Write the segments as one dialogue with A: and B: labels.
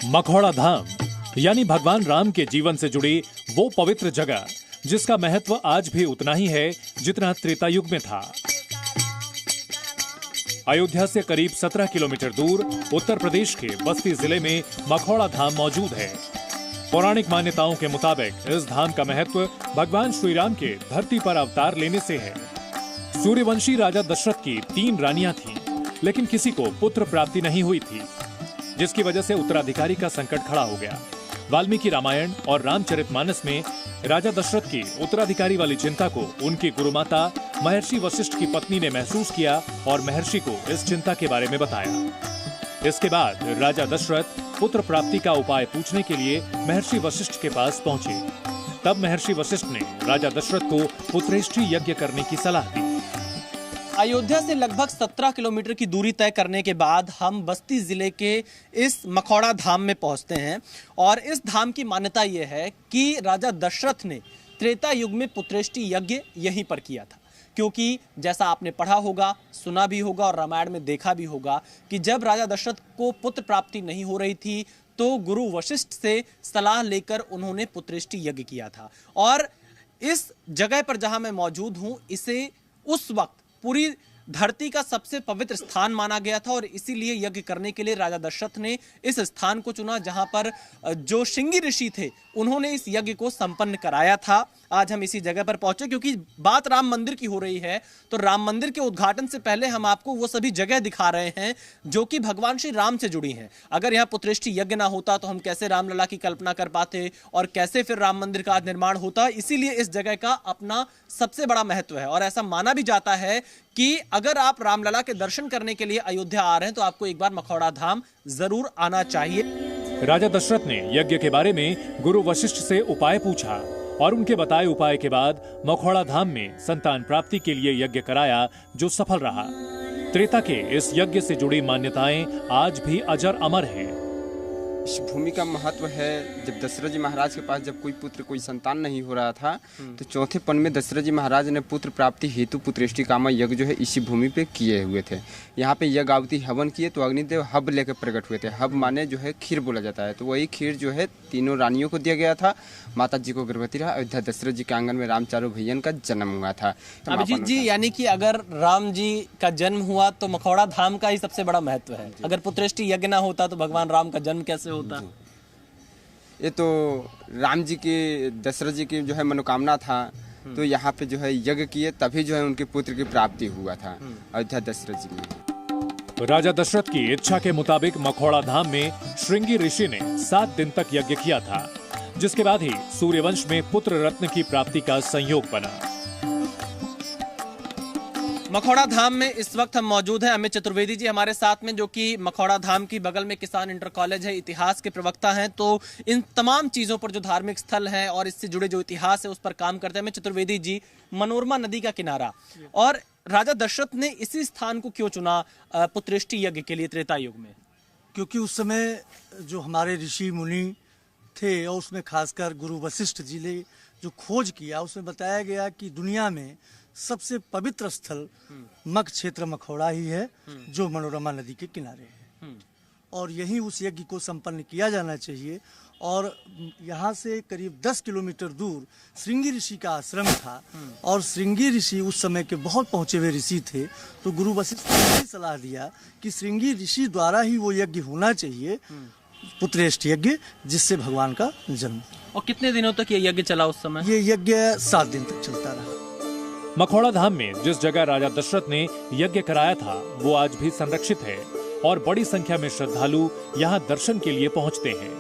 A: मखौड़ा धाम यानी भगवान राम के जीवन से जुड़ी वो पवित्र जगह जिसका महत्व आज भी उतना ही है जितना त्रेता युग में था। अयोध्या से करीब 17 किलोमीटर दूर उत्तर प्रदेश के बस्ती जिले में मखौड़ा धाम मौजूद है। पौराणिक मान्यताओं के मुताबिक इस धाम का महत्व भगवान श्री राम के धरती पर अवतार लेने से है। सूर्यवंशी राजा दशरथ की 3 रानियां थीं, लेकिन किसी को पुत्र प्राप्ति नहीं हुई थी, जिसकी वजह से उत्तराधिकारी का संकट खड़ा हो गया। वाल्मीकि रामायण और रामचरितमानस में राजा दशरथ की उत्तराधिकारी वाली चिंता को उनकी गुरुमाता महर्षि वशिष्ठ की पत्नी ने महसूस किया और महर्षि को इस चिंता के बारे में बताया। इसके बाद राजा दशरथ पुत्र प्राप्ति का उपाय पूछने के लिए महर्षि वशिष्ठ के पास पहुंचे। तब महर्षि वशिष्ठ ने राजा दशरथ को पुत्रेष्टि यज्ञ करने की सलाह दी।
B: अयोध्या से लगभग 17 किलोमीटर की दूरी तय करने के बाद हम बस्ती जिले के इस मखौड़ा धाम में पहुंचते हैं और इस धाम की मान्यता यह है कि राजा दशरथ ने त्रेता युग में पुत्रेष्टि यज्ञ यहीं पर किया था, क्योंकि जैसा आपने पढ़ा होगा, सुना भी होगा और रामायण में देखा भी होगा कि जब राजा दशरथ को पुत्र प्राप्ति नहीं हो रही थी तो गुरु वशिष्ठ से सलाह लेकर उन्होंने पुत्रेष्टि यज्ञ किया था। और इस जगह पर जहां मैं मौजूद हूं, इसे उस वक्त पूरी धरती का सबसे पवित्र स्थान माना गया था और इसीलिए यज्ञ करने के लिए राजा दशरथ ने इस स्थान को चुना जहां पर जो श्रृंगी ऋषि थे उन्होंने इस यज्ञ को संपन्न कराया था। आज हम इसी जगह पर पहुंचे क्योंकि बात राम मंदिर की हो रही है, तो राम मंदिर के उद्घाटन से पहले हम आपको वो सभी जगह दिखा रहे हैं जो कि भगवान श्री राम से जुड़ी हैं। अगर यहाँ पुत्रेष्टि यज्ञ ना होता तो हम कैसे रामलला की कल्पना कर पाते और कैसे फिर राम मंदिर का निर्माण होता। इसीलिए इस जगह का अपना सबसे बड़ा महत्व है और ऐसा माना भी जाता है कि अगर आप रामलला के दर्शन करने के लिए अयोध्या आ रहे हैं तो आपको एक बार मखौड़ा धाम जरूर आना चाहिए।
A: राजा दशरथ ने यज्ञ के बारे में गुरु वशिष्ठ से उपाय पूछा और उनके बताए उपाय के बाद मखौड़ा धाम में संतान प्राप्ति के लिए यज्ञ कराया, जो सफल रहा। त्रेता के इस यज्ञ से जुड़ी मान्यताएं आज भी अजर अमर हैं।
C: इस भूमि का महत्व है। जब दशरथ जी महाराज के पास जब कोई संतान नहीं हो रहा था तो चौथे पन में दशरथ जी महाराज ने पुत्र प्राप्ति हेतु पुत्रेष्टि कामा यज्ञ जो है इसी भूमि पे किए हुए थे। यहाँ पे यज्ञावती हवन किए तो अग्निदेव हब लेकर प्रकट हुए थे। हब माने जो है खीर बोला जाता है, तो वही खीर जो है तीनों रानियों को दिया गया था। माता जी को गर्भवती रहा। अयोध्या दशरथ जी के आंगन में राम चारों भैयन का जन्म हुआ था।
B: अभिजीत जी, यानी कि अगर राम जी का जन्म हुआ तो मखौड़ा धाम का ही सबसे बड़ा महत्व है। अगर पुत्रेष्टि यज्ञ ना होता तो भगवान राम का जन्म कैसे होता?
C: ये तो राम जी की दशरथ जी की जो है मनोकामना था, तो यहाँ पे जो है यज्ञ किए तभी जो है उनके पुत्र की प्राप्ति हुआ था अयोध्या दशरथ जी में।
A: राजा दशरथ की इच्छा के मुताबिक मखौड़ा धाम में श्रृंगी ऋषि ने 7 दिन तक यज्ञ किया था, जिसके बाद ही सूर्यवंश में पुत्र रत्न की प्राप्ति का संयोग बना।
B: मखौड़ा धाम में इस वक्त हम मौजूद हैं। अमित चतुर्वेदी जी हमारे साथ में, जो कि मखौड़ा धाम की बगल में किसान इंटर कॉलेज है, इतिहास के प्रवक्ता हैं। तो इन तमाम चीज़ों पर जो धार्मिक स्थल हैं और इससे जुड़े जो इतिहास है उस पर काम करते हैं। अमित चतुर्वेदी जी, मनोरमा नदी का किनारा, और राजा दशरथ ने इसी स्थान को क्यों चुना पुत्रेष्टि यज्ञ के लिए त्रेता युग में?
D: क्योंकि उस समय जो हमारे ऋषि मुनि थे और उसमें खासकर गुरु वशिष्ठ जी ने जो खोज किया उसमें बताया गया कि दुनिया में सबसे पवित्र स्थल मख क्षेत्र मखौड़ा ही है, जो मनोरमा नदी के किनारे है और यहीं उस यज्ञ को संपन्न किया जाना चाहिए। और यहाँ से करीब 10 किलोमीटर दूर श्रृंगी ऋषि का आश्रम था और श्रृंगी ऋषि उस समय के बहुत पहुंचे हुए ऋषि थे। तो गुरु वशिष्ठ ने सलाह दिया कि श्रृंगी ऋषि द्वारा ही वो यज्ञ होना चाहिए, पुत्रेष्टि यज्ञ, जिससे भगवान का जन्म।
B: और कितने दिनों तक ये यज्ञ चला उस समय?
D: ये यज्ञ 7 दिन तक चलता रहा।
A: मखौड़ा धाम में जिस जगह राजा दशरथ ने यज्ञ कराया था वो आज भी संरक्षित है और बड़ी संख्या में श्रद्धालु यहाँ दर्शन के लिए पहुँचते हैं।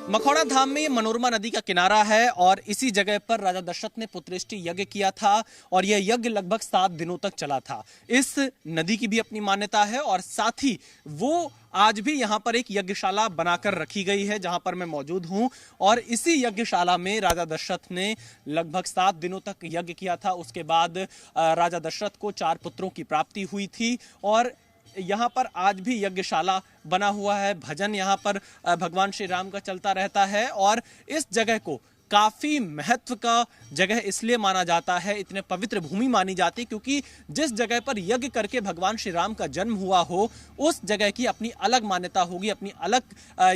B: मखौड़ा धाम में ये मनोरमा नदी का किनारा है और इसी जगह पर राजा दशरथ ने पुत्रेष्टि यज्ञ किया था और यह यज्ञ लगभग 7 दिनों तक चला था। इस नदी की भी अपनी मान्यता है और साथ ही वो आज भी यहाँ पर एक यज्ञशाला बनाकर रखी गई है जहाँ पर मैं मौजूद हूँ और इसी यज्ञशाला में राजा दशरथ ने लगभग 7 दिनों तक यज्ञ किया था। उसके बाद राजा दशरथ को 4 पुत्रों की प्राप्ति हुई थी और यहाँ पर आज भी यज्ञशाला बना हुआ है। भजन यहाँ पर भगवान श्री राम का चलता रहता है और इस जगह को काफी महत्व का जगह इसलिए माना जाता है, इतने पवित्र भूमि मानी जाती है क्योंकि जिस जगह पर यज्ञ करके भगवान श्री राम का जन्म हुआ हो उस जगह की अपनी अलग मान्यता होगी, अपनी अलग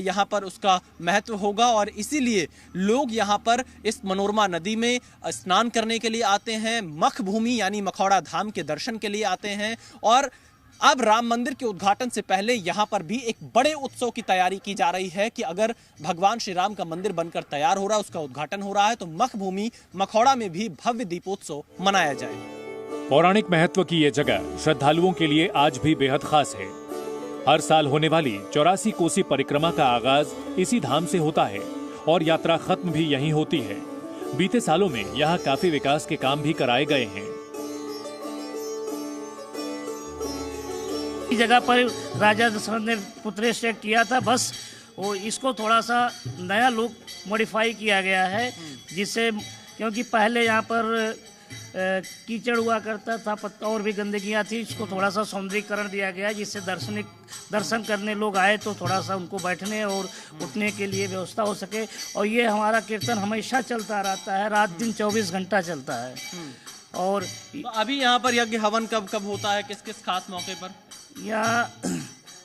B: यहाँ पर उसका महत्व होगा। और इसीलिए लोग यहाँ पर इस मनोरमा नदी में स्नान करने के लिए आते हैं, मख भूमि यानी मखौड़ा धाम के दर्शन के लिए आते हैं। और अब राम मंदिर के उद्घाटन से पहले यहाँ पर भी एक बड़े उत्सव की तैयारी की जा रही है कि अगर भगवान श्री राम का मंदिर बनकर तैयार हो रहा है, उसका उद्घाटन हो रहा है, तो मख भूमि मखौड़ा में भी भव्य दीपोत्सव मनाया जाए।
A: पौराणिक महत्व की ये जगह श्रद्धालुओं के लिए आज भी बेहद खास है। हर साल होने वाली 84 कोसी परिक्रमा का आगाज इसी धाम से होता है और यात्रा खत्म भी यहीं होती है। बीते सालों में यहाँ काफी विकास के काम भी कराए गए हैं।
E: इस जगह पर राजा दशरथ ने पुत्रेष्टि किया था, बस वो इसको थोड़ा सा नया लुक मॉडिफाई किया गया है, जिससे क्योंकि पहले यहाँ पर कीचड़ हुआ करता था, पत्ता और भी गंदगियाँ थी, इसको थोड़ा सा सौंदर्यीकरण दिया गया जिससे दर्शन करने लोग आए तो थोड़ा सा उनको बैठने और उठने के लिए व्यवस्था हो सके। और ये हमारा कीर्तन हमेशा चलता रहता है, रात दिन 24 घंटा चलता है। और
B: तो अभी यहाँ पर यज्ञ हवन कब कब होता है, किस किस खास मौके पर?
E: यहाँ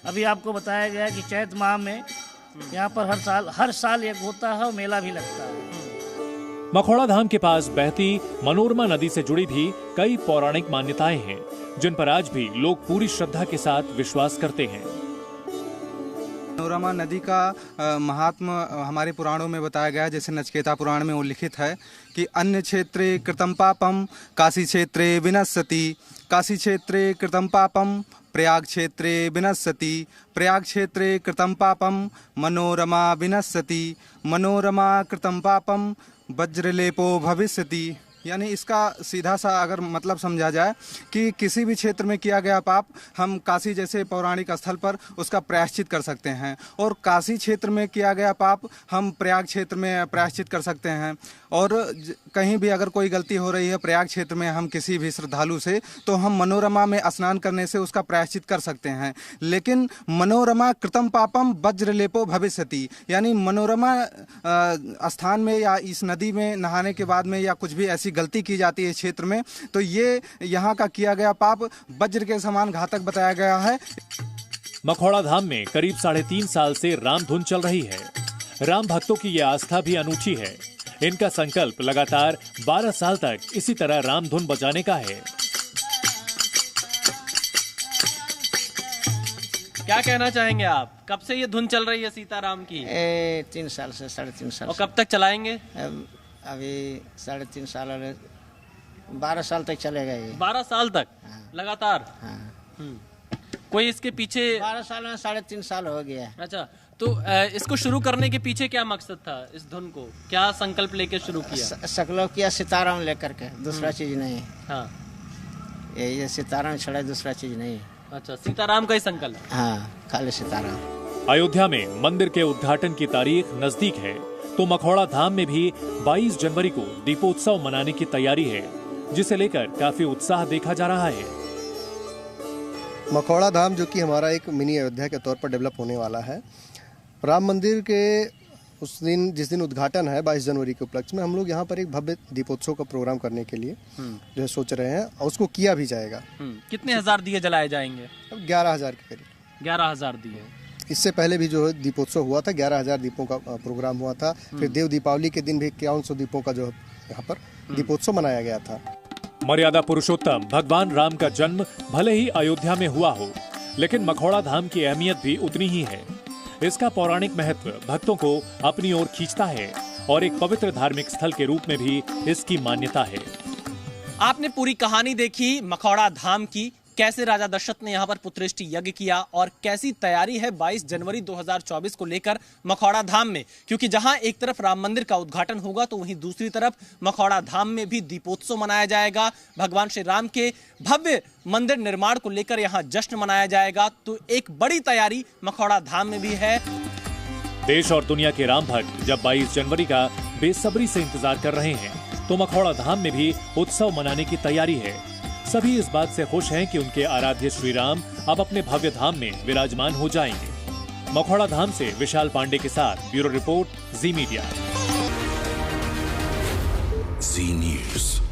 E: अभी आपको बताया गया कि चैत माह में यहाँ पर हर साल यज्ञ होता है और मेला भी लगता है।
A: मखौड़ा धाम के पास बहती मनोरमा नदी से जुड़ी भी कई पौराणिक मान्यताएं हैं जिन पर आज भी लोग पूरी श्रद्धा के साथ विश्वास करते हैं।
F: मनोरमा नदी का महात्म हमारे पुराणों में बताया गया है, जैसे नचकेता पुराण में उल्लिखित है कि अन्य क्षेत्रे कृतं पापम काशी क्षेत्रे विनश्यति, काशी क्षेत्रे कृतं पापम प्रयाग क्षेत्रे विनश्यति, प्रयाग क्षेत्रे कृतं पापम मनोरमा विनश्यति, मनोरमा कृतं पापम वज्रलेपो भविष्यति। यानी इसका सीधा सा अगर मतलब समझा जाए कि किसी भी क्षेत्र में किया गया पाप हम काशी जैसे पौराणिक स्थल पर उसका प्रायश्चित कर सकते हैं, और काशी क्षेत्र में किया गया पाप हम प्रयाग क्षेत्र में प्रायश्चित कर सकते हैं। और कहीं भी अगर कोई गलती हो रही है प्रयाग क्षेत्र में हम किसी भी श्रद्धालु से, तो हम मनोरमा में स्नान करने से उसका प्रायश्चित कर सकते हैं। लेकिन मनोरमा कृतं पापम वज्रलेपो भविष्यति, यानी मनोरमा स्थान में या इस नदी में नहाने के बाद में या कुछ भी ऐसी गलती की जाती है क्षेत्र में, तो ये यहाँ का किया गया पाप वज्र के समान घातक बताया गया है।
A: मखौड़ा धाम में करीब 3.5 साल से राम धुन चल रही है। राम भक्तों की ये आस्था भी अनूठी है। इनका संकल्प लगातार 12 साल तक इसी तरह राम धुन बजाने का है।
B: क्या कहना चाहेंगे आप, कब से ये धुन चल रही है सीताराम की?
G: 3 साल से 3.5 साल।
B: और कब तक चलाएंगे?
G: अभी 3.5 साल और 12 साल तक चलेगा ये।
B: 12 साल तक?
G: हाँ।
B: लगातार?
G: हाँ।
B: कोई इसके पीछे?
G: 12 साल में 3.5 साल हो गया।
B: अच्छा, तो इसको शुरू करने के पीछे क्या मकसद था? इस धुन को क्या संकल्प लेके शुरू किया?
G: सकलो किया सीताराम लेकर के, दूसरा चीज नहीं।
B: हाँ,
G: ये सीताराम छड़ा दूसरा चीज नहीं।
B: अच्छा, सीताराम का ही संकल्प?
G: हाँ, खाली सीताराम।
A: अयोध्या में मंदिर के उद्घाटन की तारीख नजदीक है, तो मखौड़ा धाम में भी 22 जनवरी को दीपोत्सव मनाने की तैयारी है, जिसे लेकर काफी उत्साह देखा जा रहा है।
H: मखौड़ा धाम जो कि हमारा एक मिनी अयोध्या के तौर पर डेवलप होने वाला है, राम मंदिर के उस दिन जिस दिन उद्घाटन है 22 जनवरी के उपलक्ष्य में, हम लोग यहाँ पर एक भव्य दीपोत्सव का प्रोग्राम करने के लिए जो है सोच रहे हैं, और उसको किया भी जाएगा।
B: कितने हजार दिए जलाए जाएंगे?
H: 11,000 के करीब।
B: 11,000 दिए।
H: इससे पहले भी जो है दीपोत्सव हुआ था, 11,000 दीपों का प्रोग्राम हुआ था। फिर देव दीपावली के दिन भी 5100 दीपों का जो यहाँ पर दीपोत्सव मनाया गया था।
A: मर्यादा पुरुषोत्तम भगवान राम का जन्म भले ही अयोध्या में हुआ हो, लेकिन मखौड़ा धाम की अहमियत भी उतनी ही है। इसका पौराणिक महत्व भक्तों को अपनी ओर खींचता है और एक पवित्र धार्मिक स्थल के रूप में भी इसकी मान्यता है।
B: आपने पूरी कहानी देखी मखौड़ा धाम की, कैसे राजा दशरथ ने यहाँ पर पुत्रेष्टि यज्ञ किया और कैसी तैयारी है 22 जनवरी 2024 को लेकर मखौड़ा धाम में, क्योंकि जहां एक तरफ राम मंदिर का उद्घाटन होगा तो वहीं दूसरी तरफ मखौड़ा धाम में भी दीपोत्सव मनाया जाएगा। भगवान श्री राम के भव्य मंदिर निर्माण को लेकर यहाँ जश्न मनाया जाएगा, तो एक बड़ी तैयारी मखौड़ा धाम में भी है।
A: देश और दुनिया के राम भक्त जब 22 जनवरी का बेसब्री से इंतजार कर रहे हैं, तो मखौड़ा धाम में भी उत्सव मनाने की तैयारी है। सभी इस बात से खुश हैं कि उनके आराध्य श्री राम अब अपने भव्य धाम में विराजमान हो जाएंगे। मखौड़ा धाम से विशाल पांडे के साथ ब्यूरो रिपोर्ट, जी मीडिया।
I: Zee News.